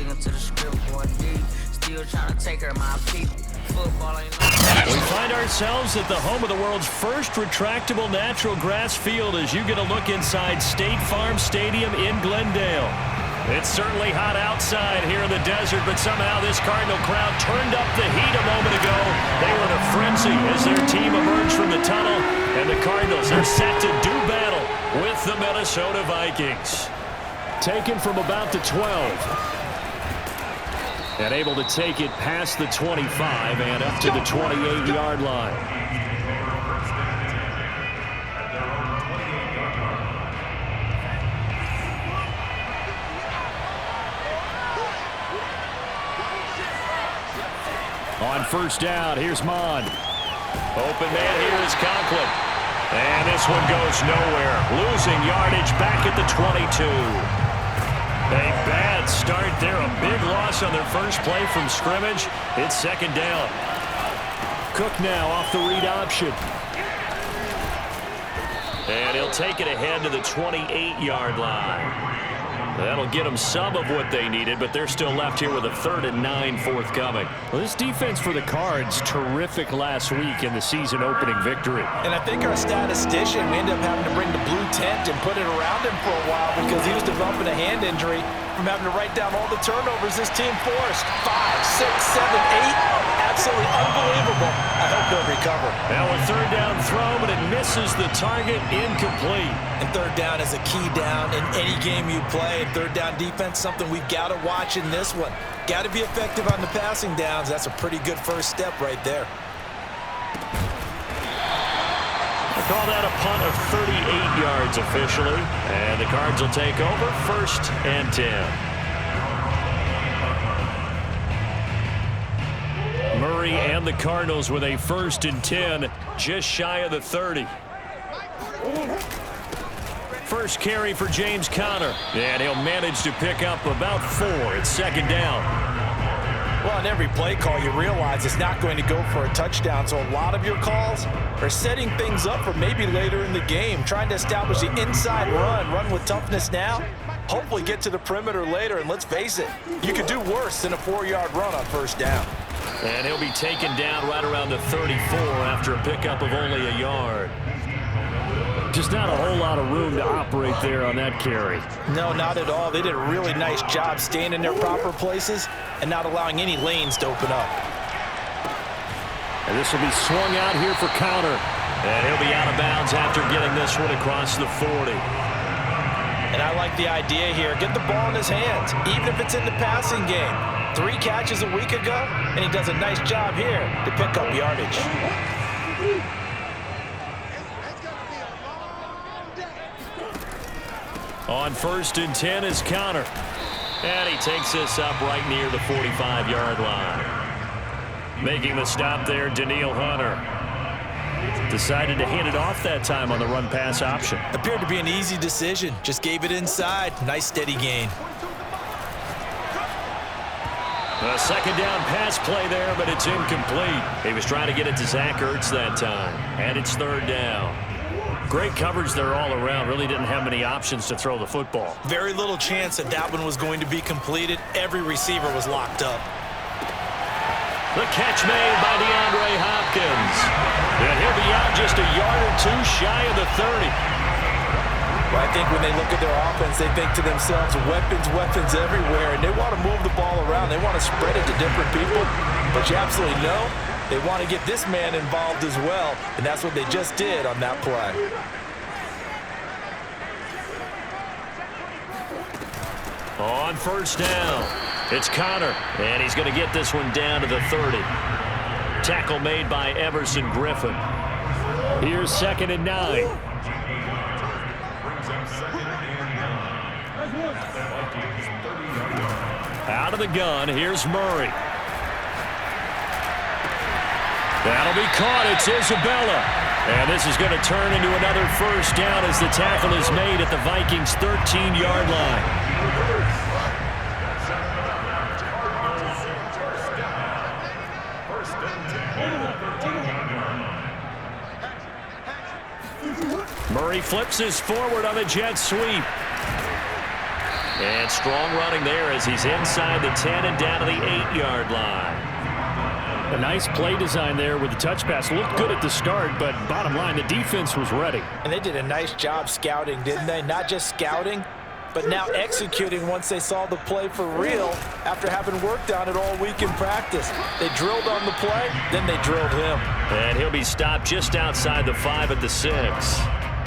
sticking to the script, going deep. Still trying to take her my people. Football ain't We find ourselves at the home of the world's first retractable natural grass field as you get a look inside State Farm Stadium in Glendale. It's certainly hot outside here in the desert, but somehow this Cardinal crowd turned up the heat a moment ago. They were in a frenzy as their team emerged from the tunnel, and the Cardinals are set to do battle with the Minnesota Vikings. Taken from about the 12. And able to take it past the 25 and up to the 28-yard line. On first down, here's Mon. Open man here is Conklin. And this one goes nowhere. Losing yardage back at the 22. A bad start there. A big loss on their first play from scrimmage. It's second down. Cook now off the read option. And he'll take it ahead to the 28-yard line. That'll get them some of what they needed, but they're still left here with a 3rd and 9 forthcoming. Well, this defense for the Cards, terrific last week in the season-opening victory. And I think our statistician, we ended up having to bring the blue tent and put it around him for a while because he was developing a hand injury from having to write down all the turnovers this team forced. 5, 6, 7, 8. Absolutely unbelievable. I hope he'll recover. Now a 3rd down throw, but it misses the target, incomplete. And 3rd down is a key down in any game you play. 3rd down defense, something we've got to watch in this one. Got to be effective on the passing downs. That's a pretty good first step right there. I call that a punt of 38 yards officially. And the Cards will take over 1st and 10. Murray and the Cardinals with a 1st and 10, just shy of the 30. First carry for James Conner, and he'll manage to pick up about 4. It's second down. Well, on every play call, you realize it's not going to go for a touchdown, so a lot of your calls are setting things up for maybe later in the game, trying to establish the inside run with toughness now, hopefully get to the perimeter later, and let's face it, you could do worse than a 4-yard run on first down. And he'll be taken down right around the 34 after a pickup of only a yard. Just not a whole lot of room to operate there on that carry. No, not at all. They did a really nice job staying in their proper places and not allowing any lanes to open up. And this will be swung out here for Conner. And he'll be out of bounds after getting this one across the 40. And I like the idea here. Get the ball in his hands, even if it's in the passing game. 3 catches a week ago, and he does a nice job here to pick up yardage. On 1st and 10 is Conner. And he takes this up right near the 45-yard line. Making the stop there, Daniil Hunter. Decided to hand it off that time on the run-pass option. Appeared to be an easy decision. Just gave it inside. Nice steady gain. A second down pass play there, but it's incomplete. He was trying to get it to Zach Ertz that time. And it's 3rd down. Great coverage there all around. Really didn't have many options to throw the football. Very little chance that that one was going to be completed. Every receiver was locked up. The catch made by DeAndre Hopkins. And he'll be out just a yard or 2 shy of the 30. Well, I think when they look at their offense, they think to themselves, weapons everywhere, and they want to move the ball around. They want to spread it to different people, but you absolutely know they want to get this man involved as well, and that's what they just did on that play. On first down, it's Conner, and he's going to get this one down to the 30. Tackle made by Everson Griffin. Here's 2nd and 9. Out of the gun, here's Murray. That'll be caught. It's Isabella. And this is going to turn into another first down as the tackle is made at the Vikings' 13-yard line. Murray flips this forward on the jet sweep. And strong running there as he's inside the 10 and down to the 8-yard line. A nice play design there with the touch pass. Looked good at the start, but bottom line, the defense was ready. And they did a nice job scouting, didn't they? Not just scouting, but now executing once they saw the play for real after having worked on it all week in practice. They drilled on the play, then they drilled him. And he'll be stopped just outside the 5 at the 6.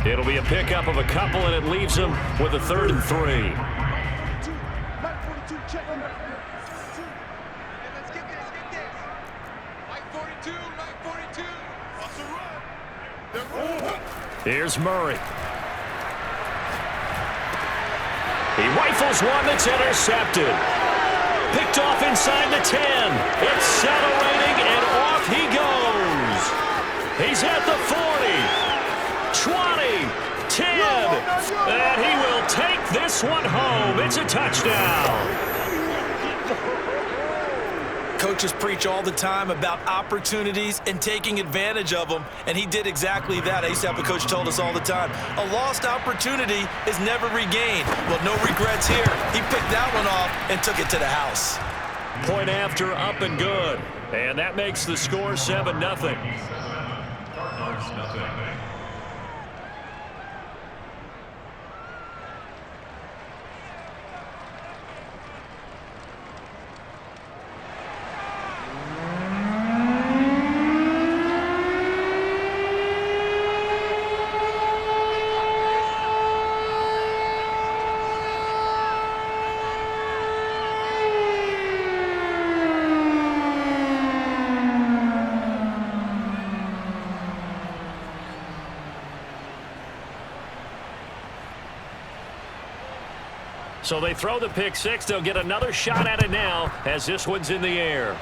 It'll be a pickup of a couple, and it leaves him with a 3rd and 3. Here's Murray. He rifles one that's intercepted. Picked off inside the 10. It's accelerating, and off he goes. He's at the 40, 20, 10, and he will take this one home. It's a touchdown. Coaches preach all the time about opportunities and taking advantage of them, and he did exactly that. I used to have a coach told us all the time, a lost opportunity is never regained. Well, no regrets here. He picked that one off and took it to the house. Point after, up and good. And that makes the score 7-0. So they throw the pick six. They'll get another shot at it now as this one's in the air.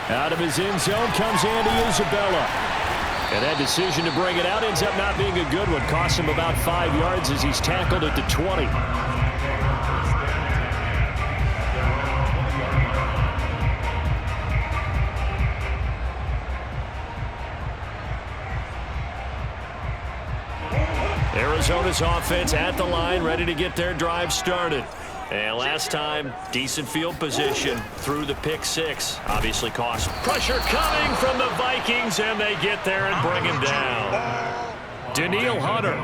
Out of his end zone comes Andy Isabella. And that decision to bring it out ends up not being a good one. Costs him about 5 yards as he's tackled at the 20. Arizona's offense at the line, ready to get their drive started. And last time, decent field position through the pick six. Obviously cost. Pressure coming from the Vikings, and they get there and bring him down. Danielle Hunter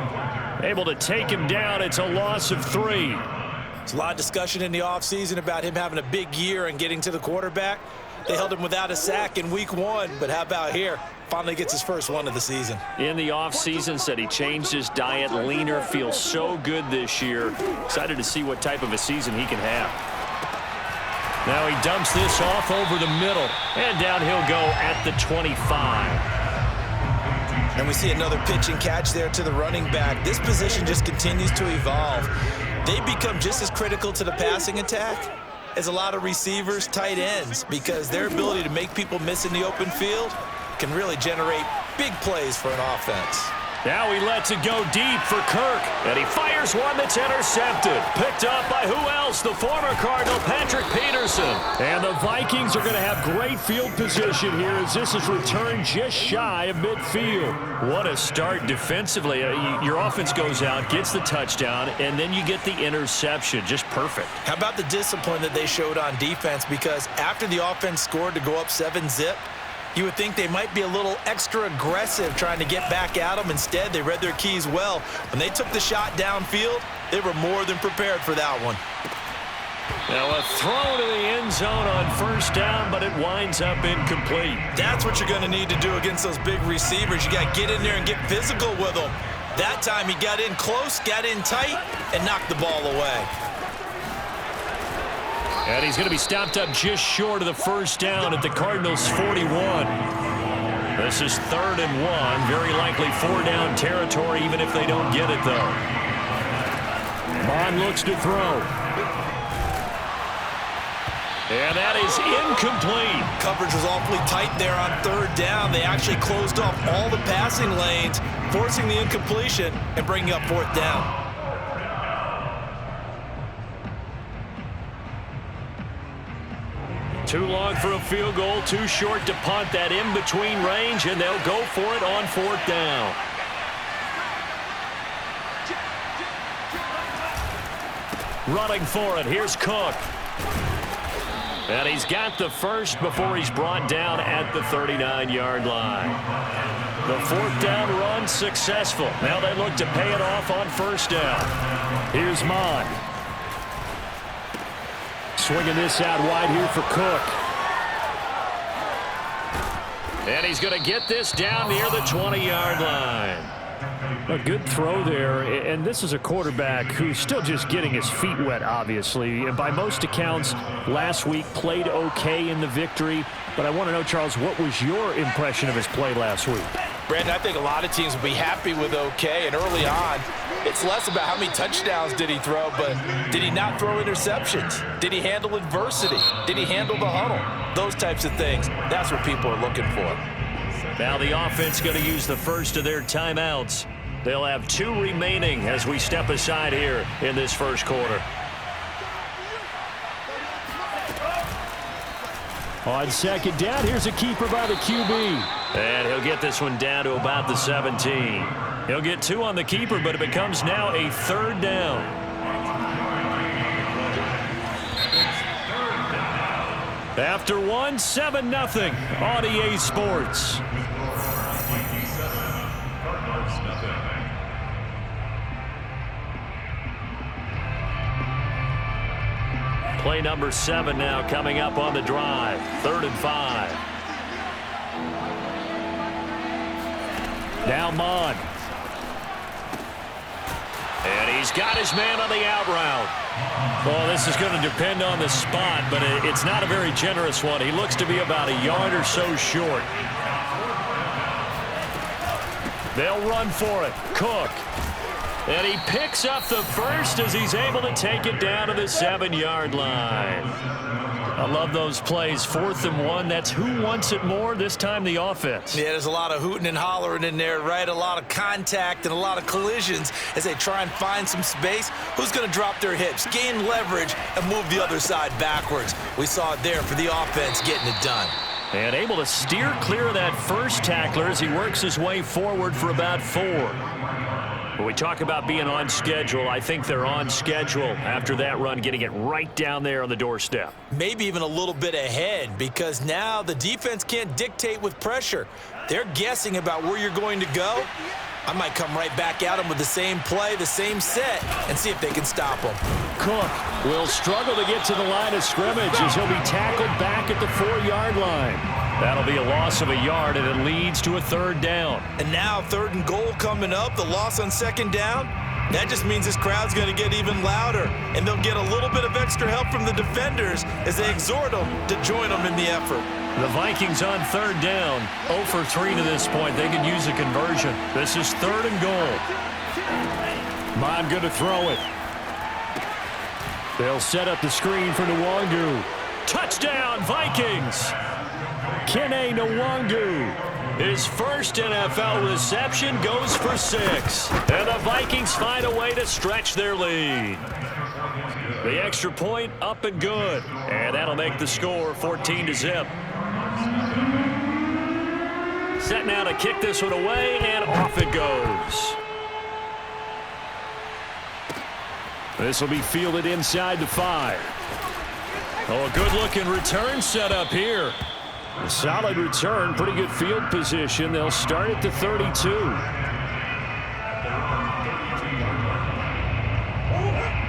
able to take him down. It's a loss of 3. There's a lot of discussion in the offseason about him having a big year and getting to the quarterback. They held him without a sack in week 1, but how about here? Finally gets his first one of the season. In the offseason, said he changed his diet, leaner, feels so good this year. Excited to see what type of a season he can have. Now he dumps this off over the middle, and down he'll go at the 25. And we see another pitch and catch there to the running back. This position just continues to evolve. They become just as critical to the passing attack as a lot of receivers, tight ends, because their ability to make people miss in the open field can really generate big plays for an offense. Now he lets it go deep for Kirk, and he fires one that's intercepted. Picked up by who else? The former Cardinal, Patrick Peterson. And the Vikings are going to have great field position here as this is returned just shy of midfield. What a start defensively. Your offense goes out, gets the touchdown, and then you get the interception. Just perfect. How about the discipline that they showed on defense? Because after the offense scored to go up 7-zip, you would think they might be a little extra aggressive trying to get back at them. Instead, they read their keys well. When they took the shot downfield, they were more than prepared for that one. Now a throw to the end zone on first down, but it winds up incomplete. That's what you're going to need to do against those big receivers. You got to get in there and get physical with them. That time he got in close, got in tight, and knocked the ball away. And he's going to be stopped up just short of the first down at the Cardinals' 41. This is 3rd and 1. Very likely 4-down territory, even if they don't get it, though. Bond looks to throw. And that is incomplete. Coverage was awfully tight there on 3rd down. They actually closed off all the passing lanes, forcing the incompletion and bringing up 4th down. Too long for a field goal, too short to punt. That in-between range, and they'll go for it on 4th down. Running for it, here's Cook. And he's got the first before he's brought down at the 39-yard line. The 4th down run successful. Now they look to pay it off on 1st down. Here's Mon. Swinging this out wide here for Cook. And he's going to get this down near the 20-yard line. A good throw there, and this is a quarterback who's still just getting his feet wet, obviously. And by most accounts, last week played okay in the victory. But I want to know, Charles, what was your impression of his play last week? Brandon, I think a lot of teams will be happy with okay, and early on, it's less about how many touchdowns did he throw, but did he not throw interceptions? Did he handle adversity? Did he handle the huddle? Those types of things, that's what people are looking for. Now the offense going to use the first of their timeouts. They'll have 2 remaining as we step aside here in this first quarter. On 2nd down, here's a keeper by the QB. And he'll get this one down to about the 17. He'll get 2 on the keeper, but it becomes now a 3rd down. After 1, 7-0 on EA Sports. Play number 7 now coming up on the drive. 3rd and 5. Now Mon. And he's got his man on the out route. Well, this is going to depend on the spot, but it's not a very generous one. He looks to be about a yard or so short. They'll run for it. Cook. And he picks up the first as he's able to take it down to the 7-yard line. I love those plays. 4th and 1. That's who wants it more, this time the offense. Yeah, there's a lot of hooting and hollering in there, right? A lot of contact and a lot of collisions as they try and find some space. Who's going to drop their hips, gain leverage, and move the other side backwards? We saw it there for the offense getting it done. And able to steer clear of that first tackler as he works his way forward for about 4. When we talk about being on schedule, I think they're on schedule after that run, getting it right down there on the doorstep. Maybe even a little bit ahead, because now the defense can't dictate with pressure. They're guessing about where you're going to go. I might come right back at them with the same play, the same set, and see if they can stop them. Cook will struggle to get to the line of scrimmage as he'll be tackled back at the 4-yard line. That'll be a loss of a yard, and it leads to a 3rd down. And now 3rd and goal coming up, the loss on 2nd down. That just means this crowd's going to get even louder, and they'll get a little bit of extra help from the defenders as they exhort them to join them in the effort. The Vikings on 3rd down, 0 for 3 to this point. They can use a conversion. This is 3rd and goal. Mon going to throw it. They'll set up the screen for Nwangu. Touchdown, Vikings! Kene Nwangu. His first NFL reception goes for 6. And the Vikings find a way to stretch their lead. The extra point up and good. And that'll make the score 14-0. Set now to kick this one away, and off it goes. This will be fielded inside the 5. Oh, a good-looking return set up here. A solid return, pretty good field position. They'll start at the 32.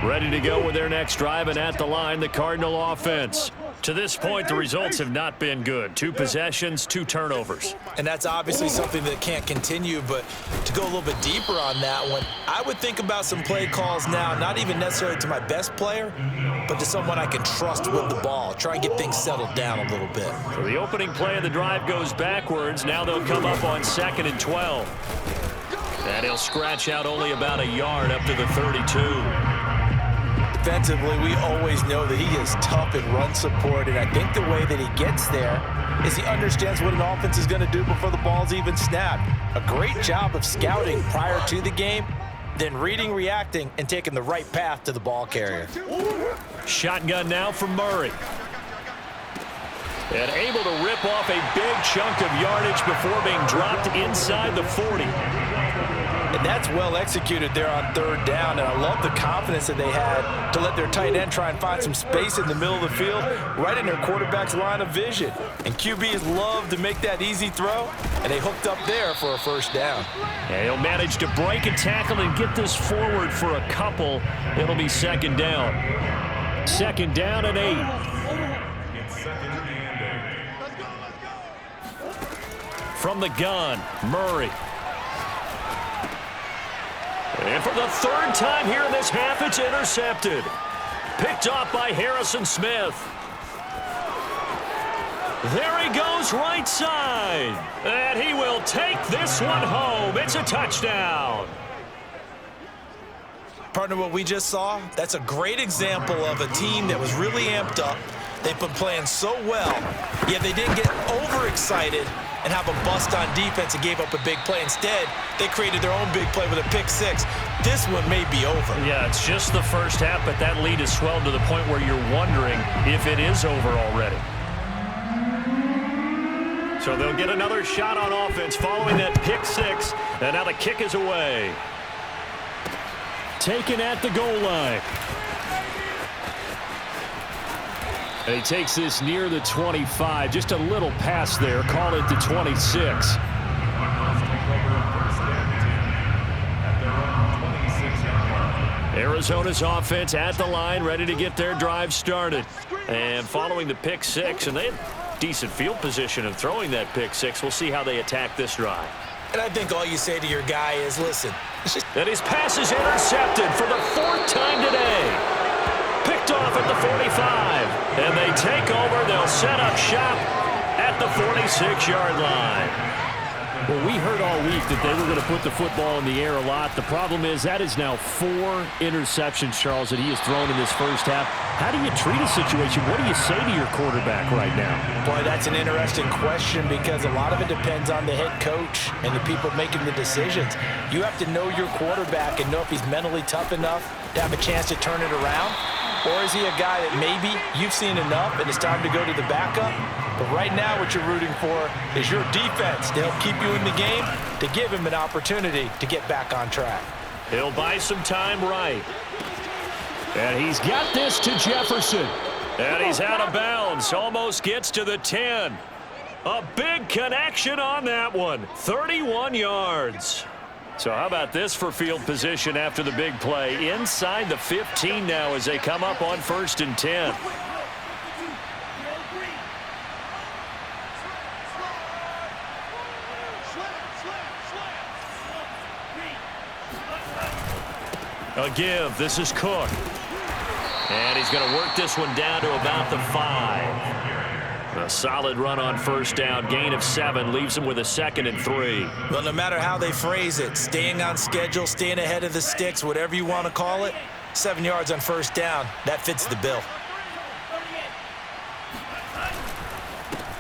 Ready to go with their next drive, and at the line, the Cardinal offense. To this point, the results have not been good. 2 possessions, 2 turnovers. And that's obviously something that can't continue, but to go a little bit deeper on that one, I would think about some play calls now, not even necessarily to my best player, but to someone I can trust with the ball. Try and get things settled down a little bit. So the opening play of the drive goes backwards. Now they'll come up on 2nd and 12. And he'll scratch out only about a yard up to the 32. Defensively, we always know that he is tough in run support, and I think the way that he gets there is he understands what an offense is going to do before the ball's even snapped. A great job of scouting prior to the game, then reading, reacting, and taking the right path to the ball carrier. Shotgun now from Murray. And able to rip off a big chunk of yardage before being dropped inside the 40. And And that's well executed there on third down. And I love the confidence that they had to let their tight end try and find some space in the middle of the field, right in their quarterback's line of vision. And QBs love to make that easy throw, and they hooked up there for a first down. And he'll manage to break a tackle and get this forward for a couple. It'll be second down. Second down and 8. From the gun, Murray. And for the third time here in this half, it's intercepted. Picked off by Harrison Smith. There he goes right side. And he will take this one home. It's a touchdown. Partner, what we just saw, that's a great example of a team that was really amped up. They've been playing so well, yet they didn't get overexcited and have a bust on defense and gave up a big play. Instead, they created their own big play with a pick six. This one may be over. Yeah, it's just the first half, but that lead has swelled to the point where you're wondering if it is over already. So they'll get another shot on offense following that pick six, and now the kick is away. Taken at the goal line. And he takes this near the 25. Just a little pass there. Call it the 26. Arizona's offense at the line, ready to get their drive started. And following the pick six, and they had decent field position of throwing that pick six. We'll see how they attack this drive. And I think all you say to your guy is, listen. And his pass is intercepted for the fourth time today. Picked off at the 45. And they take over. They'll set up shop at the 46-yard line. Well, we heard all week that they were going to put the football in the air a lot. The problem is that is now 4 interceptions, Charles, that he has thrown in this first half. How do you treat a situation? What do you say to your quarterback right now? Boy, that's an interesting question because a lot of it depends on the head coach and the people making the decisions. You have to know your quarterback and know if he's mentally tough enough to have a chance to turn it around. Or is he a guy that maybe you've seen enough and it's time to go to the backup? But right now what you're rooting for is your defense to help keep you in the game, to give him an opportunity to get back on track. He'll buy some time right. And he's got this to Jefferson. And he's out of bounds. Almost gets to the 10. A big connection on that one. 31 yards. So how about this for field position after the big play? Inside the 15 now as they come up on 1st and 10. A give. This is Cook. And he's going to work this one down to about the 5. A solid run on first down. Gain of 7 leaves him with a 2nd and 3. Well, no matter how they phrase it, staying on schedule, staying ahead of the sticks, whatever you want to call it, 7 yards on first down, that fits the bill.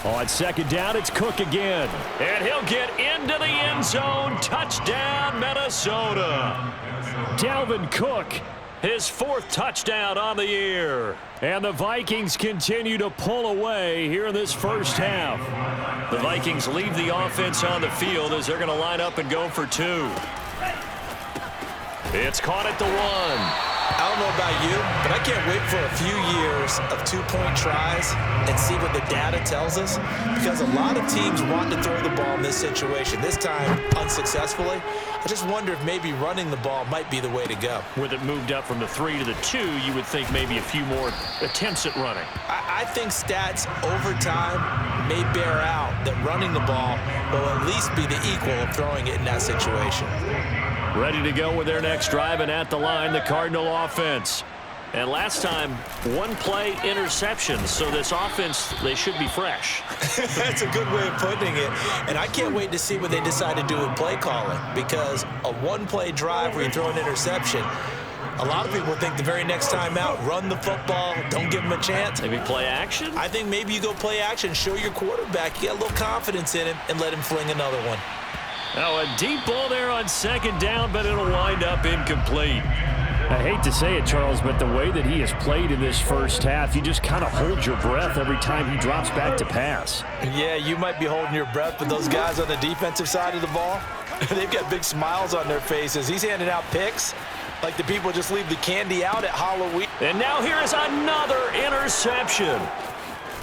On 2nd down, it's Cook again. And he'll get into the end zone. Touchdown, Minnesota. Dalvin Cook, his 4th touchdown on the year. And the Vikings continue to pull away here in this first half. The Vikings leave the offense on the field as they're going to line up and go for 2. It's caught at the 1. I don't know about you, but I can't wait for a few years of 2-point tries and see what the data tells us, because a lot of teams want to throw the ball in this situation. This time, unsuccessfully. I just wonder if maybe running the ball might be the way to go. With it moved up from the 3 to the 2, you would think maybe a few more attempts at running. I think stats over time may bear out that running the ball will at least be the equal of throwing it in that situation. Ready to go with their next drive, and at the line, the Cardinal offense. And last time, 1-play interceptions, so this offense, they should be fresh. That's a good way of putting it. And I can't wait to see what they decide to do with play calling, because a 1-play drive where you throw an interception, a lot of people think the very next time out, run the football, don't give them a chance. Maybe play action? I think maybe you go play action, show your quarterback, you get a little confidence in him, and let him fling another one. Now a deep ball there on 2nd down, but it'll wind up incomplete. I hate to say it, Charles, but the way that he has played in this first half, you just kind of hold your breath every time he drops back to pass. Yeah, you might be holding your breath, but those guys on the defensive side of the ball, they've got big smiles on their faces. He's handing out picks like the people just leave the candy out at Halloween. And now here is another interception.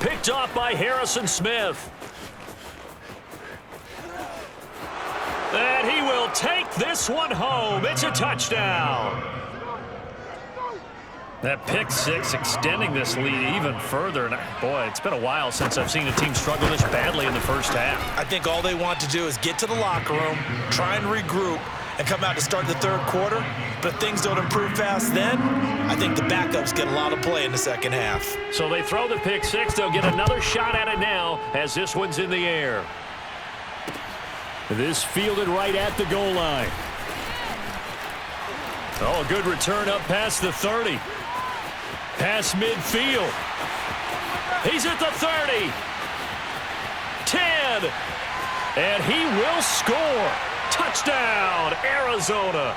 Picked off by Harrison Smith. And he will take this one home. It's a touchdown. That pick six extending this lead even further. And boy, it's been a while since I've seen a team struggle this badly in the first half. I think all they want to do is get to the locker room, try and regroup, and come out to start the third quarter. But if things don't improve fast then, I think the backups get a lot of play in the second half. So they throw the pick six. They'll get another shot at it now as this one's in the air. This fielded right at the goal line. Oh, a good return up past the 30. Past midfield. He's at the 30. 10. And he will score. Touchdown, Arizona.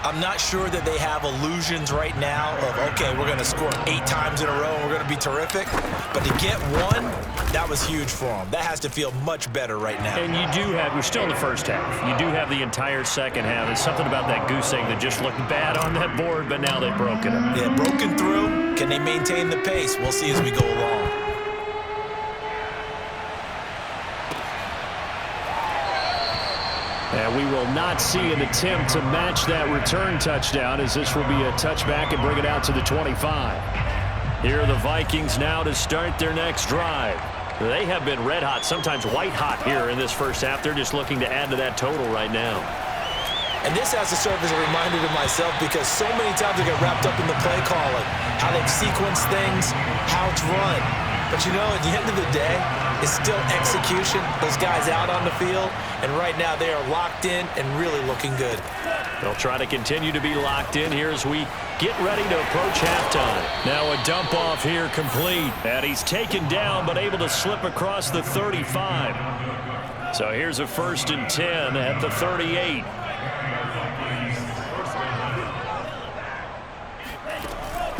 I'm not sure that they have illusions right now of, okay, we're going to score 8 times in a row and we're going to be terrific. But to get one, that was huge for them. That has to feel much better right now. And you do have, we're still in the first half. You do have the entire second half. There's something about that goose egg that just looked bad on that board, but now they've broken it. Yeah, broken through. Can they maintain the pace? We'll see as we go along. And we will not see an attempt to match that return touchdown, as this will be a touchback and bring it out to the 25. Here are the Vikings now to start their next drive. They have been red hot, sometimes white hot here in this first half. They're just looking to add to that total right now. And this has to serve as a reminder to myself, because so many times I get wrapped up in the play calling, how they've sequenced things, how it's run. But you know, at the end of the day, it's still execution. Those guys out on the field, and right now they are locked in and really looking good. They'll try to continue to be locked in here as we get ready to approach halftime. Now a dump off here complete. And he's taken down but able to slip across the 35. So here's a 1st and 10 at the 38.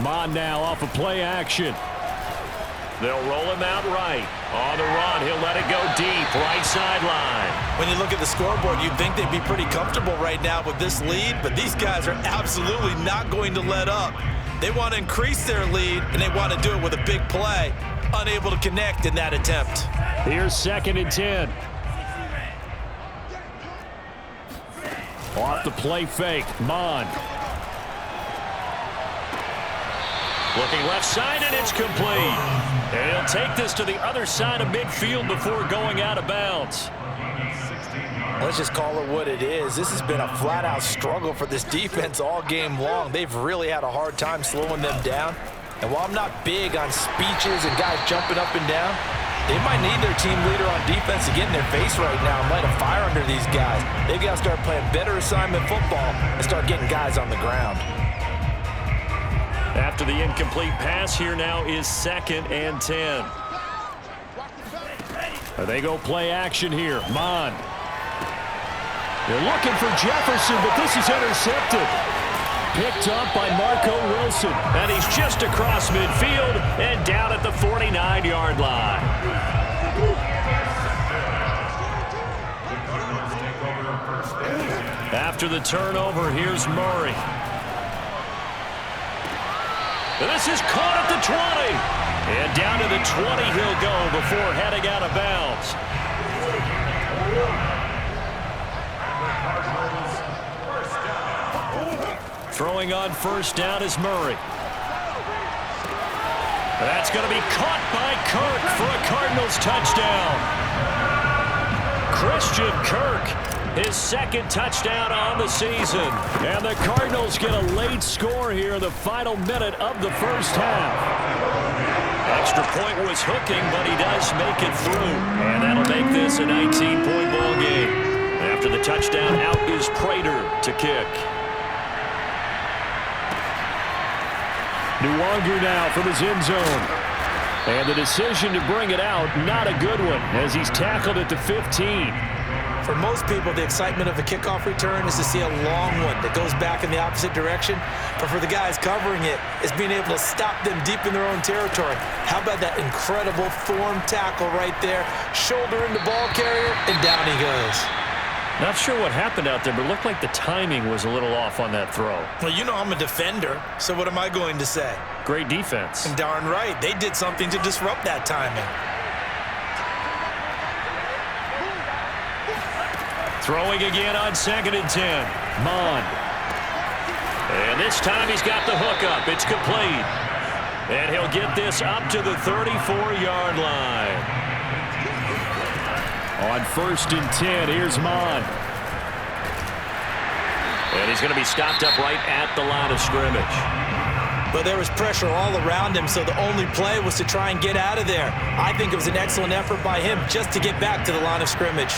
Mon now off of play action. They'll roll him out right. On the run, he'll let it go deep, right sideline. When you look at the scoreboard, you'd think they'd be pretty comfortable right now with this lead, but these guys are absolutely not going to let up. They want to increase their lead, and they want to do it with a big play. Unable to connect in that attempt. Here's 2nd and 10. Off the play fake, Mon. Looking left side, and it's complete. And he'll take this to the other side of midfield before going out of bounds. Let's just call it what it is. This has been a flat-out struggle for this defense all game long. They've really had a hard time slowing them down. And while I'm not big on speeches and guys jumping up and down, they might need their team leader on defense to get in their face right now and light a fire under these guys. They've got to start playing better assignment football and start getting guys on the ground. After the incomplete pass, here now is 2nd and 10. They go play action here. Mon. They're looking for Jefferson, but this is intercepted. Picked up by Marco Wilson. And he's just across midfield and down at the 49-yard line. After the turnover, here's Murray. This is caught at the 20. And down to the 20 he'll go before heading out of bounds. Throwing on 1st down is Murray. That's going to be caught by Kirk for a Cardinals touchdown. Christian Kirk, his 2nd touchdown on the season. And the Cardinals get a late score here in the final minute of the first half. Extra point was hooking, but he does make it through. And that'll make this a 19-point ball game. After the touchdown, out is Prater to kick. Nuwanger now from his end zone. And the decision to bring it out, not a good one, as he's tackled at the 15. For most people, the excitement of a kickoff return is to see a long one that goes back in the opposite direction. But for the guys covering it, it's being able to stop them deep in their own territory. How about that incredible form tackle right there? Shoulder in the ball carrier, and down he goes. Not sure what happened out there, but it looked like the timing was a little off on that throw. Well, you know I'm a defender, so what am I going to say? Great defense. And darn right, they did something to disrupt that timing. Throwing again on 2nd and 10. Mond. And this time he's got the hook up. It's complete. And he'll get this up to the 34-yard line. On 1st and 10, here's Mond. And he's going to be stopped up right at the line of scrimmage. But there was pressure all around him, so the only play was to try and get out of there. I think it was an excellent effort by him just to get back to the line of scrimmage.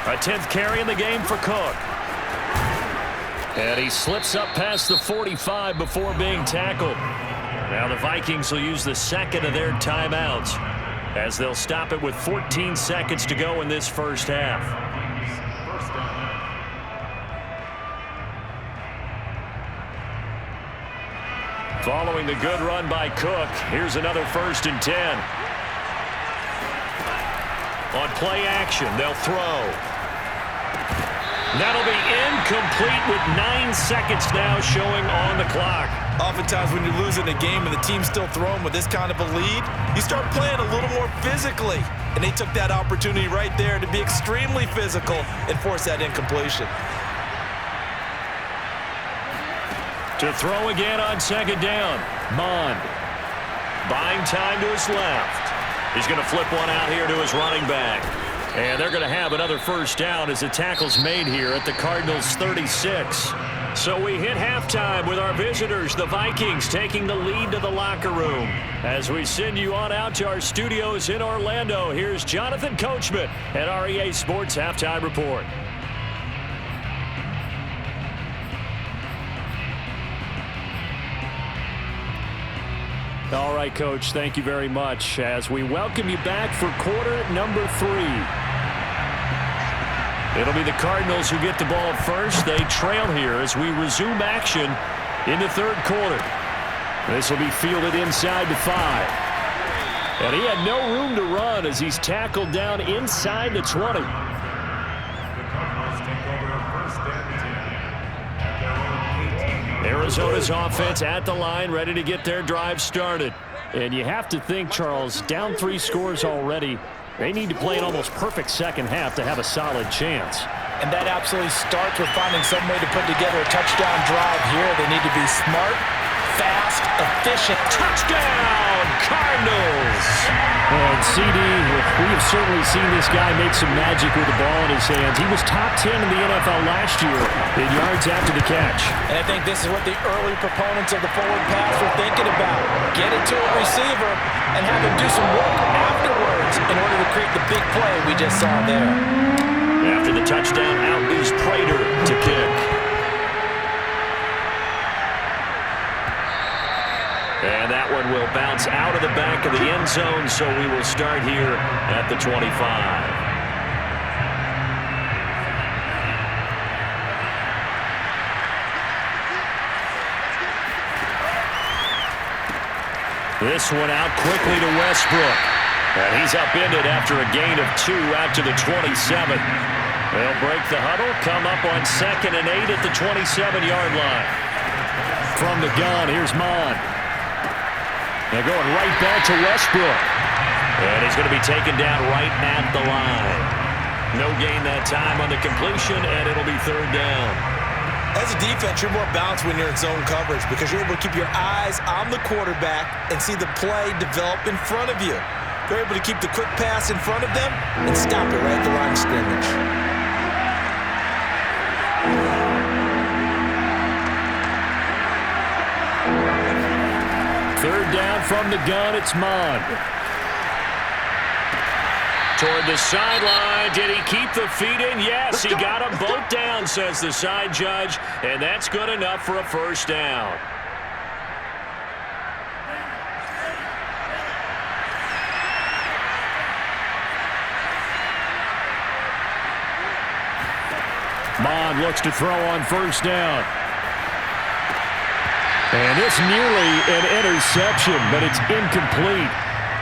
A 10th carry in the game for Cook. And he slips up past the 45 before being tackled. Now the Vikings will use the second of their timeouts as they'll stop it with 14 seconds to go in this first half. Following the good run by Cook, here's another 1st and 10. On play action, they'll throw. That'll be incomplete with 9 seconds now showing on the clock. Oftentimes when you're losing a game and the team's still throwing with this kind of a lead, you start playing a little more physically. And they took that opportunity right there to be extremely physical and force that incompletion. To throw again on 2nd down. Mond. Buying time to his left. He's going to flip one out here to his running back. And they're going to have another 1st down as the tackle's made here at the Cardinals' 36. So we hit halftime with our visitors, the Vikings, taking the lead to the locker room. As we send you on out to our studios in Orlando, here's Jonathan Coachman at REA Sports Halftime Report. All right, Coach, thank you very much as we welcome you back for quarter number 3. It'll be the Cardinals who get the ball first. They trail here as we resume action in the 3rd quarter. This will be fielded inside the 5. And he had no room to run as he's tackled down inside the 20. Arizona's offense at the line, ready to get their drive started. And you have to think, Charles, down 3 scores already. They need to play an almost perfect second half to have a solid chance. And that absolutely starts with finding some way to put together a touchdown drive here. They need to be smart, fast, efficient. Touchdown, Cardinals! And CD, we have certainly seen this guy make some magic with the ball in his hands. He was top 10 in the NFL last year in yards after the catch. And I think this is what the early proponents of the forward pass were thinking about. Get it to a receiver and have him do some work afterwards in order to create the big play we just saw there. After the touchdown, out is Prater to kick. And that one will bounce out of the back of the end zone, so we will start here at the 25. This one out quickly to Westbrook. And he's upended after a gain of 2 out to the 27. They'll break the huddle, come up on 2nd and 8 at the 27-yard line. From the gun, here's Mond. They're going right back to Westbrook. And he's going to be taken down right at the line. No gain that time on the completion, and it'll be 3rd down. As a defense, you're more balanced when you're in zone coverage because you're able to keep your eyes on the quarterback and see the play develop in front of you. They're able to keep the quick pass in front of them and stop it right at the line of scrimmage. Third down from the gun, it's Mond. Toward the sideline, did he keep the feet in? Yes, he got them both down, says the side judge, and that's good enough for a 1st down. Mond looks to throw on first down. And it's nearly an interception, but it's incomplete.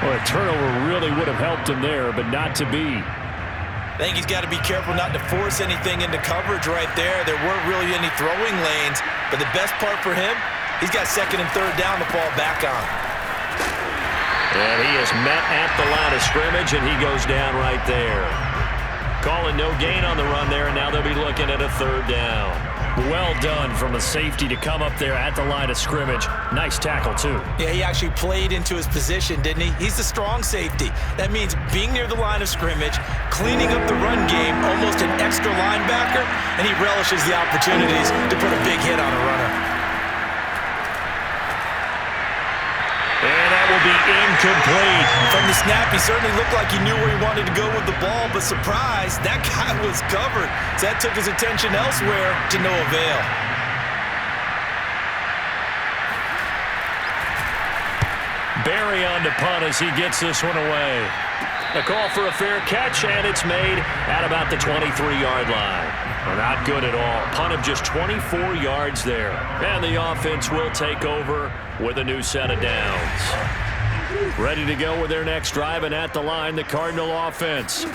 Well, a turnover really would have helped him there, but not to be. I think he's got to be careful not to force anything into coverage right there. There weren't really any throwing lanes, but the best part for him, he's got second and third down to fall back on. And he is met at the line of scrimmage, and he goes down right there. Calling no gain on the run there, and now they'll be looking at a third down. Well done from the safety to come up there at the line of scrimmage. Nice tackle, too. Yeah, he actually played into his position, didn't he? He's the strong safety. That means being near the line of scrimmage, cleaning up the run game, almost an extra linebacker, and he relishes the opportunities to put a big hit on a runner. And that will be incomplete. From the snap, he certainly looked like he knew where he wanted to go with the ball, but surprise, that guy was covered. So that took his attention elsewhere to no avail. Barry on to punt as he gets this one away. A call for a fair catch, and it's made at about the 23-yard line. Well, not good at all. Punt of just 24 yards there. And the offense will take over with a new set of downs. Ready to go with their next drive, and at the line, the Cardinal offense.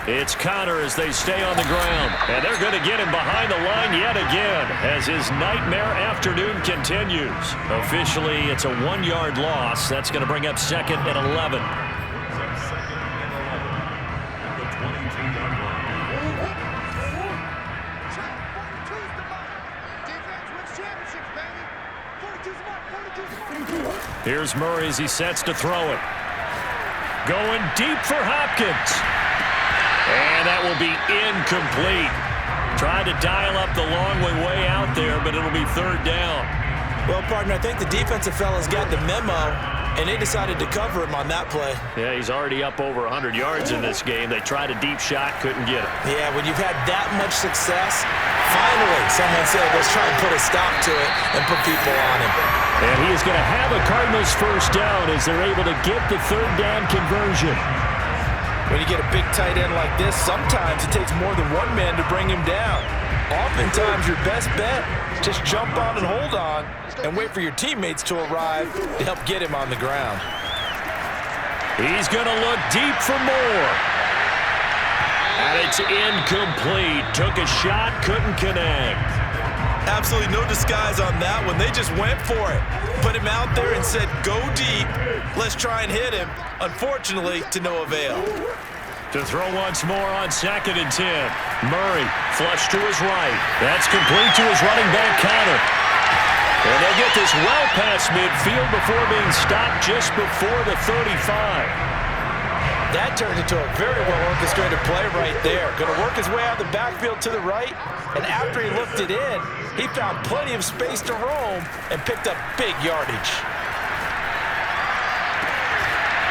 It's Connor as they stay on the ground. And they're going to get him behind the line yet again as his nightmare afternoon continues. Officially, it's a 1-yard loss. That's going to bring up second and 11. Here's Murray as he sets to throw it. Going deep for Hopkins. And that will be incomplete. Tried to dial up the long way out there, but it'll be third down. Well, partner, I think the defensive fella's got the memo, and they decided to cover him on that play. Yeah, he's already up over 100 yards in this game. They tried a deep shot, couldn't get it. Yeah, when you've had that much success, finally someone said, let's try and put a stop to it and put people on him. And he is going to have a Cardinals first down as they're able to get the third down conversion. When you get a big tight end like this, sometimes it takes more than one man to bring him down. Oftentimes, your best bet is just jump on and hold on and wait for your teammates to arrive to help get him on the ground. He's going to look deep for more. And it's incomplete. Took a shot, couldn't connect. Absolutely no disguise on that one. They just went for it. Put him out there and said, go deep. Let's try and hit him. Unfortunately, to no avail. To throw once more on second and 10. Murray flush to his right. That's complete to his running back, Connor. And they'll get this well past midfield before being stopped just before the 35. That turned into a very well-orchestrated play right there. Going to work his way out of the backfield to the right, and after he looked it in, he found plenty of space to roam and picked up big yardage.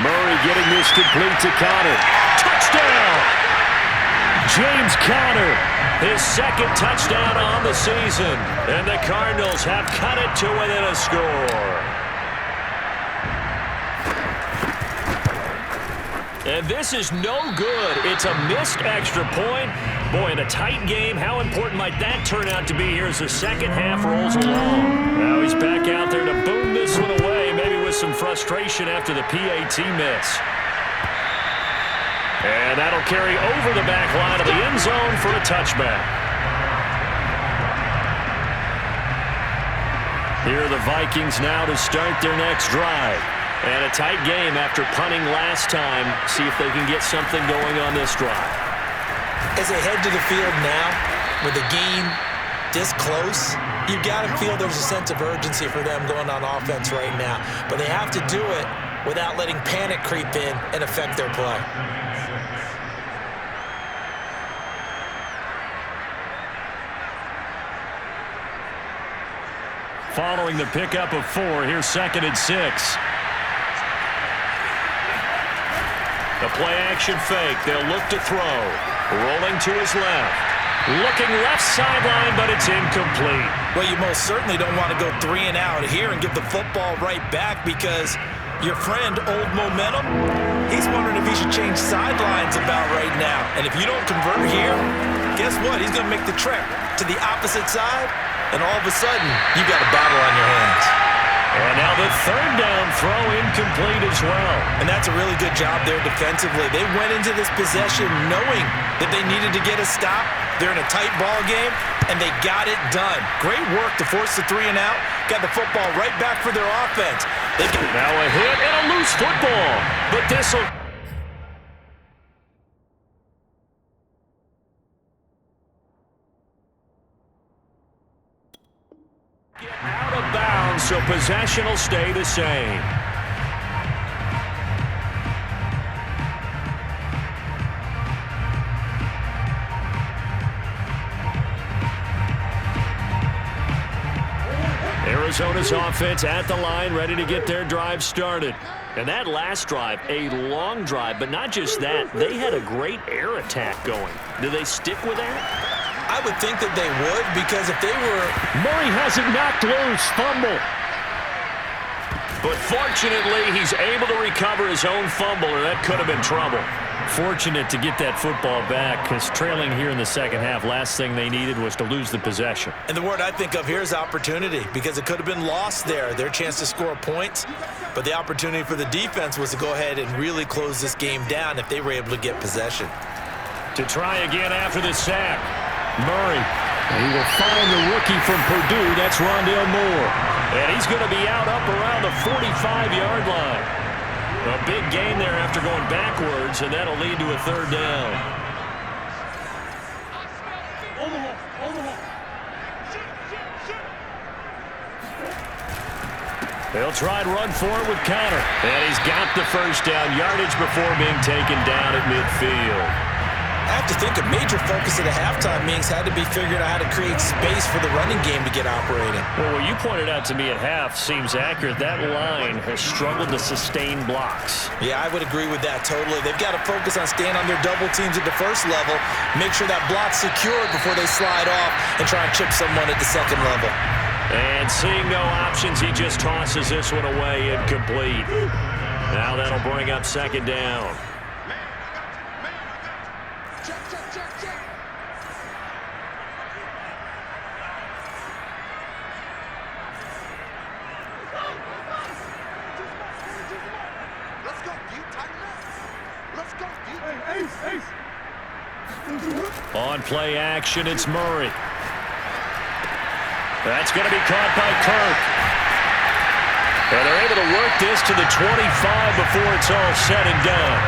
Murray getting this complete to Connor. Touchdown! James Conner, his second touchdown on the season, and the Cardinals have cut it to within a score. And this is no good. It's a missed extra point. Boy, in a tight game, how important might that turn out to be here as the second half rolls along? Now he's back out there to boom this one away, maybe with some frustration after the PAT miss. And that'll carry over the back line of the end zone for a touchback. Here are the Vikings now to start their next drive. And a tight game after punting last time. See if they can get something going on this drive. As they head to the field now, with the game this close, you've got to feel there's a sense of urgency for them going on offense right now. But they have to do it without letting panic creep in and affect their play. Following the pickup of 4, here's second and 6. The play-action fake. They'll look to throw. Rolling to his left. Looking left sideline, but it's incomplete. Well, you most certainly don't want to go 3 and out here and give the football right back because your friend, Old Momentum, he's wondering if he should change sidelines about right now. And if you don't convert here, guess what? He's going to make the trek to the opposite side, and all of a sudden, you got a battle on your hands. And now the third down throw incomplete as well. And that's a really good job there defensively. They went into this possession knowing that they needed to get a stop. They're in a tight ball game, and they got it done. Great work to force the 3 and out. Got the football right back for their offense. Now a hit and a loose football. But this will... out of bounds, so possession will stay the same. Arizona's offense at the line, ready to get their drive started. And that last drive, a long drive, but not just that. They had a great air attack going. Do they stick with that? I would think that they would, because if they were... Murray has it knocked loose. Fumble. But fortunately, he's able to recover his own fumble, or that could have been trouble. Fortunate to get that football back, because trailing here in the second half, last thing they needed was to lose the possession. And the word I think of here is opportunity, because it could have been lost there, their chance to score points. But the opportunity for the defense was to go ahead and really close this game down if they were able to get possession. To try again after the sack. Murray. He will find the rookie from Purdue. That's Rondale Moore. And he's going to be out up around the 45-yard line. A big gain there after going backwards, and that'll lead to a third down. They'll try and run for it with Connor. And he's got the first down yardage before being taken down at midfield. I have to think a major focus at the halftime meetings had to be figuring out how to create space for the running game to get operating. Well, what you pointed out to me at half seems accurate. That line has struggled to sustain blocks. Yeah, I would agree with that totally. They've got to focus on staying on their double teams at the first level, make sure that block's secured before they slide off and try and chip someone at the second level. And seeing no options, he just tosses this one away incomplete. Now that'll bring up second down. On play action, it's Murray. That's going to be caught by Kirk. And they're able to work this to the 25 before it's all said and done.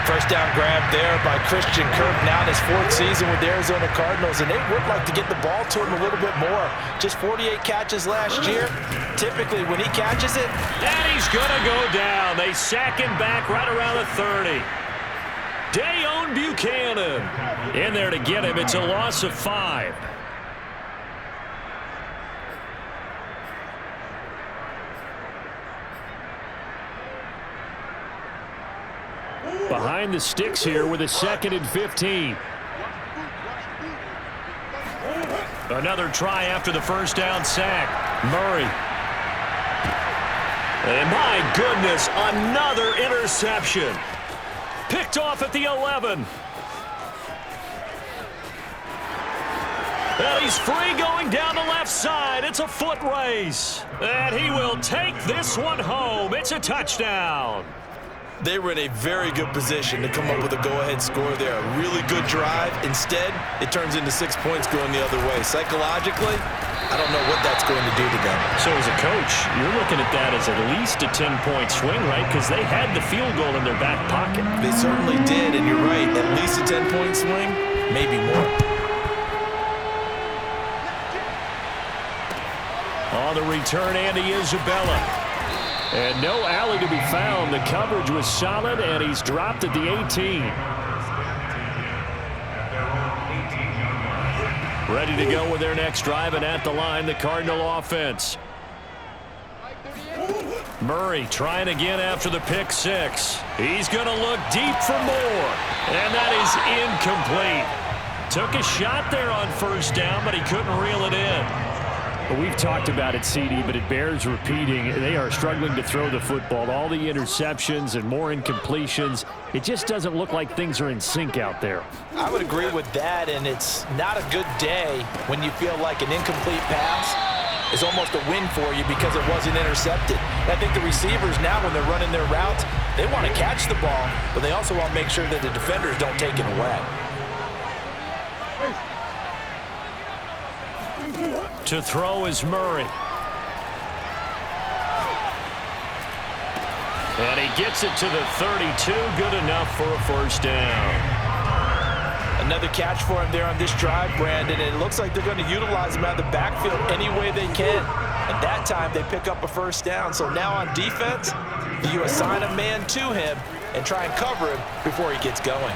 First down grab there by Christian Kirk, now in his 4th season with the Arizona Cardinals, and they would like to get the ball to him a little bit more. Just 48 catches last year. Typically, when he catches it... And he's going to go down. They sack him back right around the 30. Dayon Buchanan in there to get him. It's a loss of 5. Behind the sticks here with a 2nd and 15. Another try after the first down sack. Murray. And my goodness, another interception. Picked off at the 11. And he's free going down the left side. It's a foot race. And he will take this one home. It's a touchdown. They were in a very good position to come up with a go-ahead score there. A really good drive. Instead, it turns into 6 points going the other way. Psychologically, I don't know what that's going to do to them. So as a coach, you're looking at that as at least a 10-point swing, right? Because they had the field goal in their back pocket. They certainly did, and you're right. At least a 10-point swing, maybe more. On the return, Andy Isabella. And no alley to be found. The coverage was solid, and he's dropped at the 18. Ready to go with their next drive, and at the line, the Cardinal offense. Murray trying again after the pick 6. He's going to look deep for more, and that is incomplete. Took a shot there on first down, but he couldn't reel it in. Well, we've talked about it, CD, but it bears repeating. They are struggling to throw the football. All the interceptions and more incompletions. It just doesn't look like things are in sync out there. I would agree with that, and it's not a good day when you feel like an incomplete pass is almost a win for you because it wasn't intercepted. And I think the receivers now, when they're running their routes, they want to catch the ball, but they also want to make sure that the defenders don't take it away. To throw is Murray. And he gets it to the 32. Good enough for a first down. Another catch for him there on this drive, Brandon. And it looks like they're going to utilize him out of the backfield any way they can. And that time they pick up a first down. So now on defense, you assign a man to him and try and cover him before he gets going.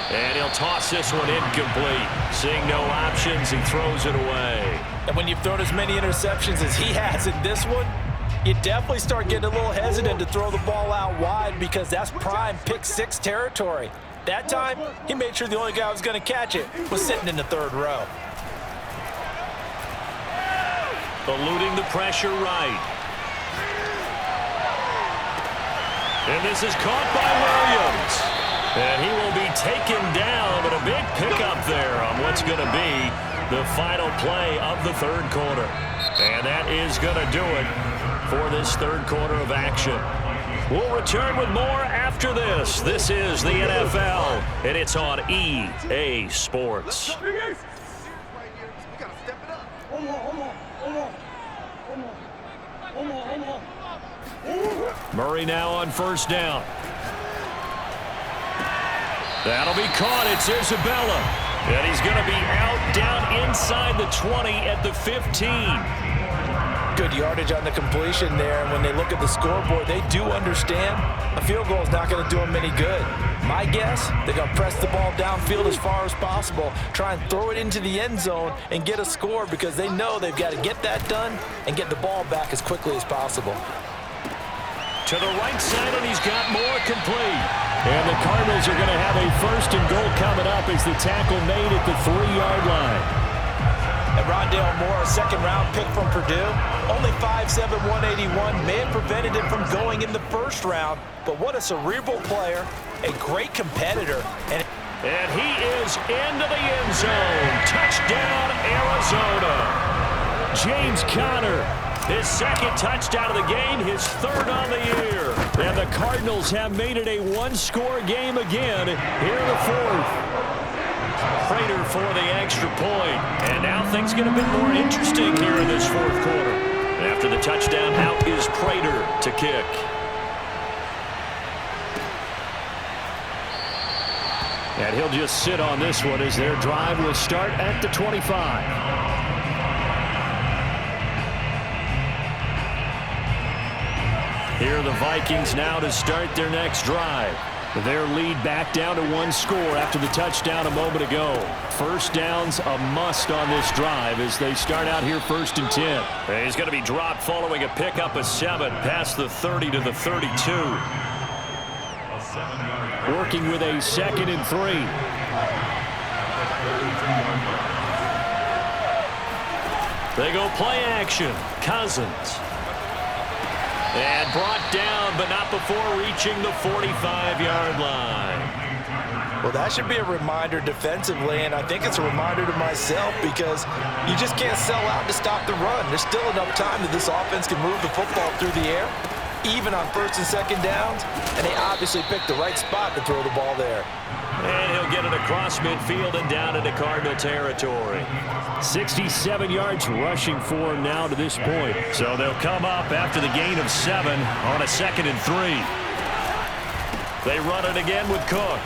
And he'll toss this one incomplete. Seeing no options, he throws it away. And when you've thrown as many interceptions as he has in this one, you definitely start getting a little hesitant to throw the ball out wide because that's prime pick-6 territory. That time, he made sure the only guy who was going to catch it was sitting in the third row. Eluding the pressure right. And this is caught by Williams. And he will be taken down, but a big pickup there on what's going to be the final play of the third quarter. And that is going to do it for this third quarter of action. We'll return with more after this. This is the NFL, and it's on EA Sports. Murray now on first down. That'll be caught. It's Isabella. And he's going to be out down inside the 20 at the 15. Good yardage on the completion there. And when they look at the scoreboard, they do understand a field goal is not going to do them any good. My guess, they're going to press the ball downfield as far as possible, try and throw it into the end zone and get a score because they know they've got to get that done and get the ball back as quickly as possible. To the right side, and he's got more complete. And the Cardinals are going to have a first and goal coming up as the tackle made at the 3-yard line. And Rondale Moore, a second-round pick from Purdue, only 5'7", 181, may have prevented him from going in the first round, but what a cerebral player, a great competitor. And he is into the end zone. Touchdown, Arizona. James Conner. His second touchdown of the game, his third on the year. And the Cardinals have made it a one-score game again here in the fourth. Prater for the extra point. And now things get a bit more interesting here in this fourth quarter. After the touchdown, out is Prater to kick. And he'll just sit on this one as their drive will start at the 25. Here are the Vikings now to start their next drive. Their lead back down to one score after the touchdown a moment ago. First down's a must on this drive as they start out here 1st and 10. He's going to be dropped following a pickup of 7 past the 30 to the 32. Working with a 2nd and 3. They go play action. Cousins. And brought down, but not before reaching the 45-yard line. Well, that should be a reminder defensively, and I think it's a reminder to myself because you just can't sell out to stop the run. There's still enough time that this offense can move the football through the air, even on 1st and 2nd downs, and they obviously picked the right spot to throw the ball there. And he'll get it across midfield and down into Cardinal territory. 67 yards rushing for him now to this point. So they'll come up after the gain of 7 on a 2nd and 3. They run it again with Cook.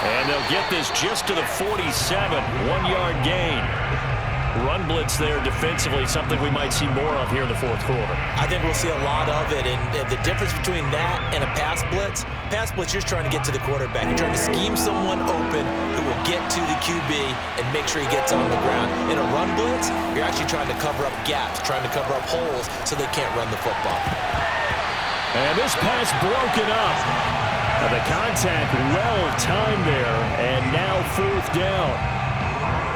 And they'll get this just to the 47, 1-yard gain. Run blitz there defensively, something we might see more of here in the fourth quarter. I think we'll see a lot of it, and the difference between that and a pass blitz, you're just trying to get to the quarterback. You're trying to scheme someone open who will get to the QB and make sure he gets on the ground. In a run blitz, you're actually trying to cover up gaps, trying to cover up holes so they can't run the football. And this pass broken up. And the contact well timed there, and now 4th down.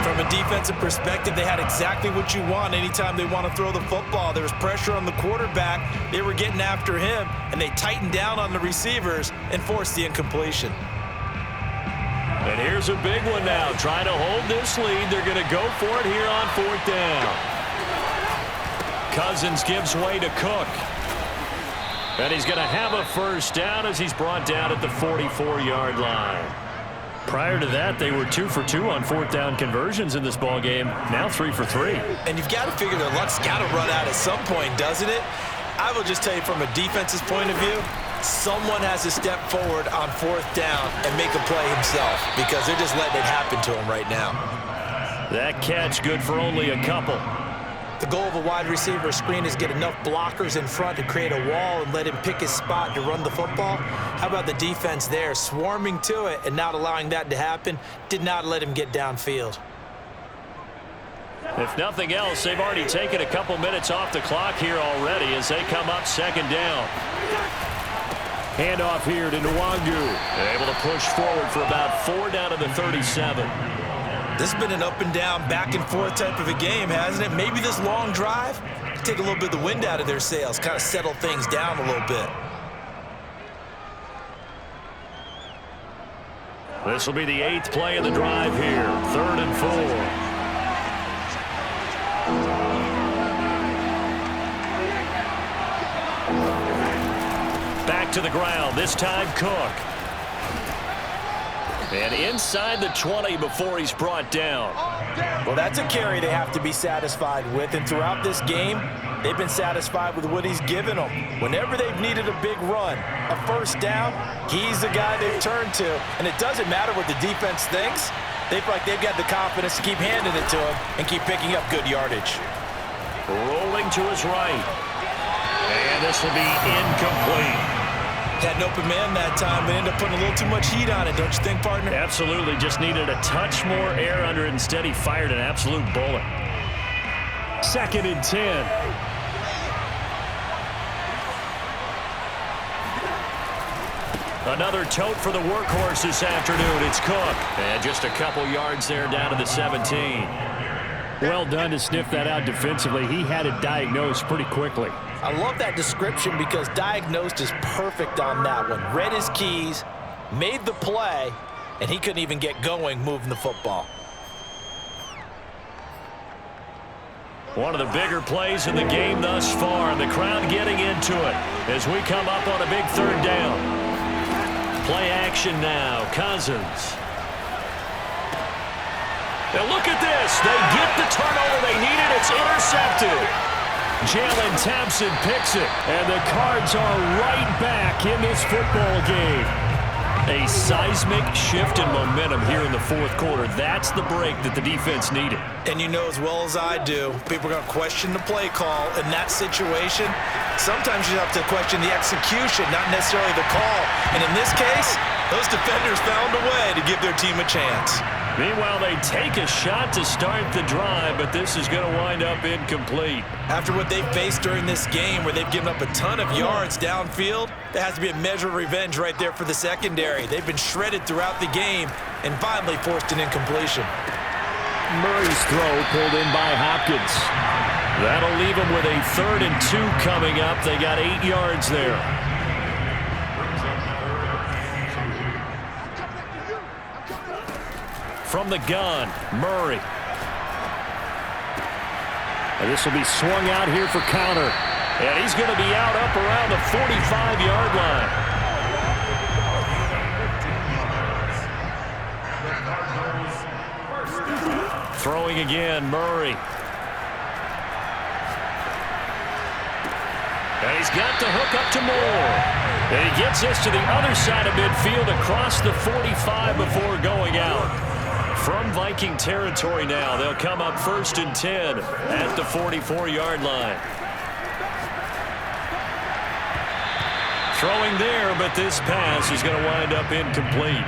From a defensive perspective, they had exactly what you want anytime they want to throw the football. There was pressure on the quarterback. They were getting after him, and they tightened down on the receivers and forced the incompletion. And here's a big one now. Trying to hold this lead. They're going to go for it here on 4th down. Cousins gives way to Cook. And he's going to have a first down as he's brought down at the 44-yard line. Prior to that, they were 2 for 2 on 4th down conversions in this ball game. Now 3 for 3. And you've got to figure their luck's got to run out at some point, doesn't it? I will just tell you from a defense's point of view, someone has to step forward on 4th down and make a play himself because they're just letting it happen to him right now. That catch good for only a couple. The goal of a wide receiver screen is get enough blockers in front to create a wall and let him pick his spot to run the football. How about the defense there, swarming to it and not allowing that to happen? Did not let him get downfield. If nothing else, they've already taken a couple minutes off the clock here already as they come up 2nd down. Handoff here to Nwangu. Able to push forward for about 4 down to the 37. This has been an up and down, back and forth type of a game, hasn't it? Maybe this long drive take a little bit of the wind out of their sails, kind of settle things down a little bit. This will be the 8th play of the drive here. 3rd and 4. Back to the ground, this time Cook. And inside the 20 before he's brought down. Well, that's a carry they have to be satisfied with, and throughout this game, they've been satisfied with what he's given them. Whenever they've needed a big run, a first down, he's the guy they've turned to, and it doesn't matter what the defense thinks. They feel like they've got the confidence to keep handing it to him and keep picking up good yardage. Rolling to his right. And this will be incomplete. Had an open man that time, but ended up putting a little too much heat on it, don't you think, partner? Absolutely. Just needed a touch more air under it. Instead, he fired an absolute bullet. 2nd and 10. Another tote for the workhorse this afternoon. It's Cook. And just a couple yards there down to the 17. Well done to sniff that out defensively. He had it diagnosed pretty quickly. I love that description because diagnosed is perfect on that one. Read his keys, made the play, and he couldn't even get going moving the football. One of the bigger plays in the game thus far, and the crowd getting into it as we come up on a big 3rd down. Play action now, Cousins. Now look at this. They get the turnover they needed. It's intercepted. Jalen Thompson picks it, and the Cards are right back in this football game. A seismic shift in momentum here in the 4th quarter. That's the break that the defense needed. And you know as well as I do, people are going to question the play call in that situation. Sometimes you have to question the execution, not necessarily the call. And in this case, those defenders found a way to give their team a chance. Meanwhile, they take a shot to start the drive, but this is going to wind up incomplete. After what they've faced during this game where they've given up a ton of yards downfield, there has to be a measure of revenge right there for the secondary. They've been shredded throughout the game and finally forced an incompletion. Murray's throw pulled in by Hopkins. That'll leave them with a 3rd and 2 coming up. They got 8 yards there. From the gun, Murray. And this will be swung out here for counter. And he's going to be out up around the 45-yard line. Throwing again, Murray. And he's got the hook up to Moore. And he gets us to the other side of midfield across the 45 before going out. From Viking territory now, they'll come up 1st and 10 at the 44-yard line. Throwing there, but this pass is going to wind up incomplete.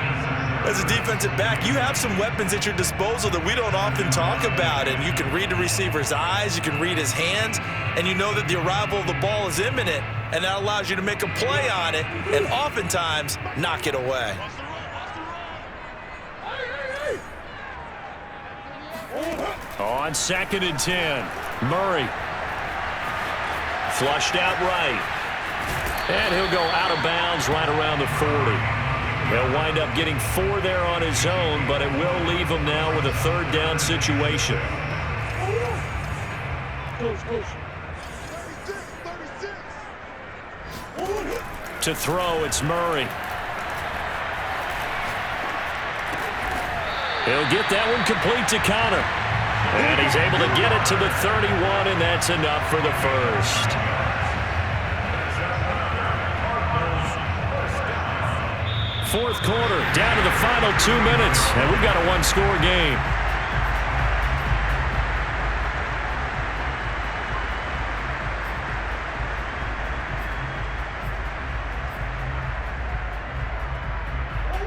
As a defensive back, you have some weapons at your disposal that we don't often talk about. And you can read the receiver's eyes, you can read his hands, and you know that the arrival of the ball is imminent. And that allows you to make a play on it and oftentimes knock it away. On 2nd and 10, Murray. Flushed out right. And he'll go out of bounds right around the 40. He'll wind up getting 4 there on his own, but it will leave him now with a 3rd down situation. To throw, it's Murray. He'll get that one complete to Connor. And he's able to get it to the 31, and that's enough for the first. Fourth quarter, down to the final 2 minutes, and we've got a one-score game.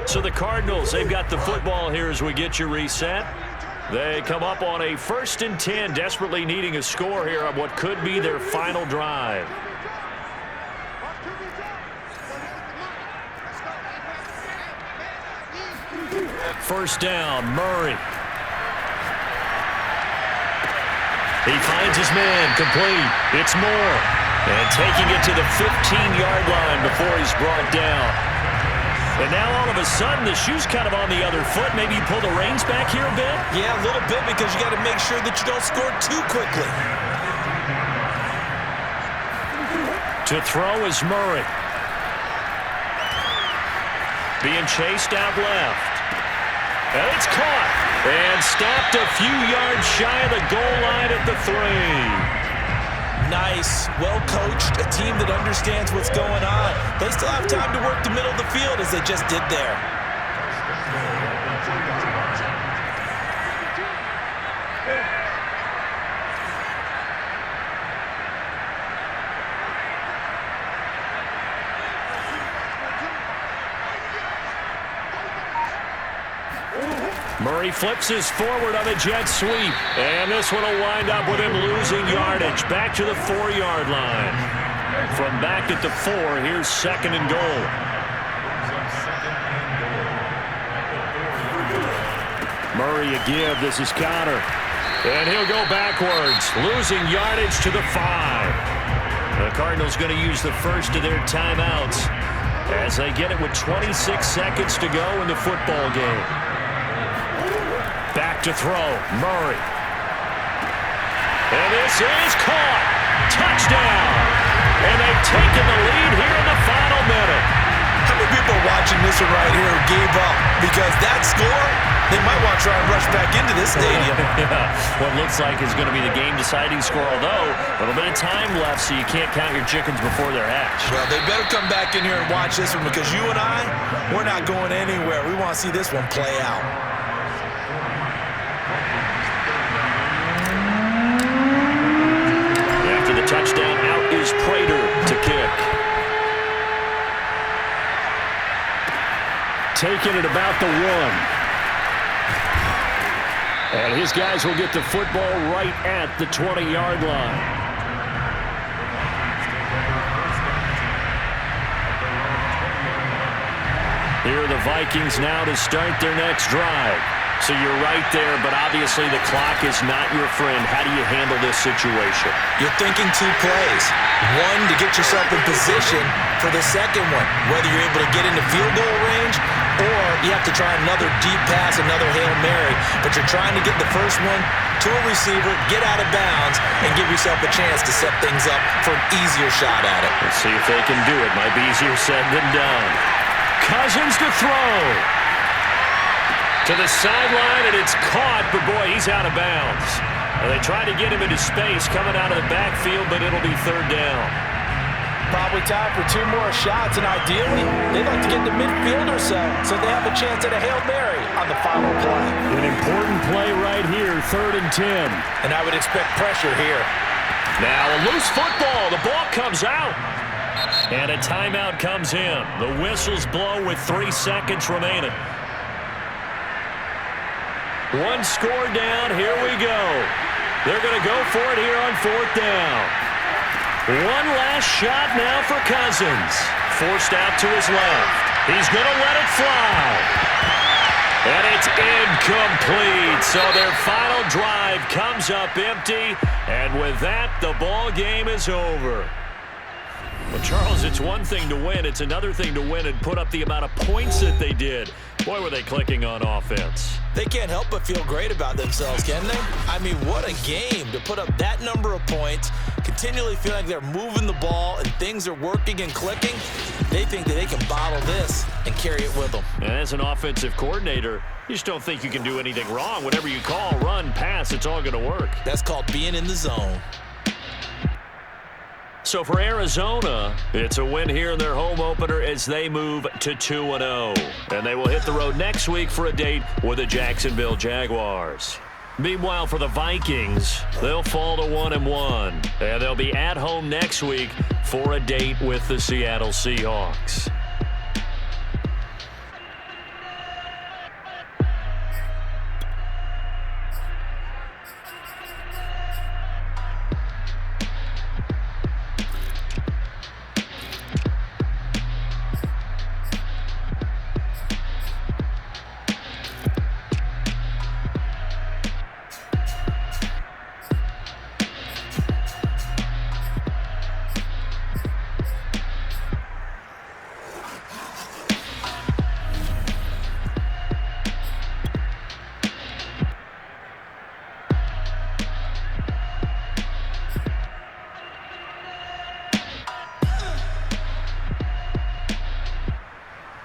So the Cardinals, they've got the football here as we get you reset. They come up on a 1st and 10, desperately needing a score here on what could be their final drive. First down, Murray. He finds his man, complete. It's Moore. And taking it to the 15-yard line before he's brought down. And now all of a sudden the shoe's kind of on the other foot. Maybe you pull the reins back here a bit? Yeah, a little bit, because you got to make sure that you don't score too quickly. To throw is Murray. Being chased out left. And it's caught. And stopped a few yards shy of the goal line at the 3. Nice, well-coached, a team that understands what's going on. They still have time to work the middle of the field as they just did there. Murray flips his forward on a jet sweep. And this one will wind up with him losing yardage. Back to the 4-yard line. From back at the 4, here's 2nd and goal. Murray a give. This is Connor. And he'll go backwards. Losing yardage to the 5. The Cardinals going to use the first of their timeouts as they get it with 26 seconds to go in the football game. Back to throw, Murray. And this is caught. Touchdown. And they've taken the lead here in the final minute. How many people watching this one right here gave up? Because that score, they might want to try and rush back into this stadium. Yeah, what looks like is going to be the game-deciding score, although a little bit of time left, so you can't count your chickens before they're hatched. Well, they better come back in here and watch this one, because you and I, we're not going anywhere. We want to see this one play out. After the touchdown, out is Prater to kick. Taking it about the 1. And his guys will get the football right at the 20-yard line. Here are the Vikings now to start their next drive. So you're right there, but obviously the clock is not your friend. How do you handle this situation? You're thinking 2 plays. One, to get yourself in position for the second one, whether you're able to get into field goal range or you have to try another deep pass, another Hail Mary. But you're trying to get the first one to a receiver, get out of bounds, and give yourself a chance to set things up for an easier shot at it. Let's see if they can do it. Might be easier said than done. Cousins to throw. To the sideline, and it's caught, but boy, he's out of bounds. And they try to get him into space coming out of the backfield, but it'll be 3rd down. Probably time for 2 more shots, and ideally, they'd like to get to midfield or so they have a chance at a Hail Mary on the final play. An important play right here, 3rd and 10. And I would expect pressure here. Now a loose football. The ball comes out. And a timeout comes in. The whistles blow with 3 seconds remaining. 1 score down. Here we go. They're going to go for it here on 4th down. 1 last shot now for Cousins. Forced out to his left. He's going to let it fly. And it's incomplete. So their final drive comes up empty. And with that, the ball game is over. Well, Charles, it's one thing to win. It's another thing to win and put up the amount of points that they did. Boy, were they clicking on offense. They can't help but feel great about themselves, can they? I mean, what a game to put up that number of points, continually feeling like they're moving the ball and things are working and clicking. They think that they can bottle this and carry it with them. And as an offensive coordinator, you just don't think you can do anything wrong. Whatever you call, run, pass, it's all going to work. That's called being in the zone. So for Arizona, it's a win here in their home opener as they move to 2-0. And they will hit the road next week for a date with the Jacksonville Jaguars. Meanwhile, for the Vikings, they'll fall to 1-1. And they'll be at home next week for a date with the Seattle Seahawks.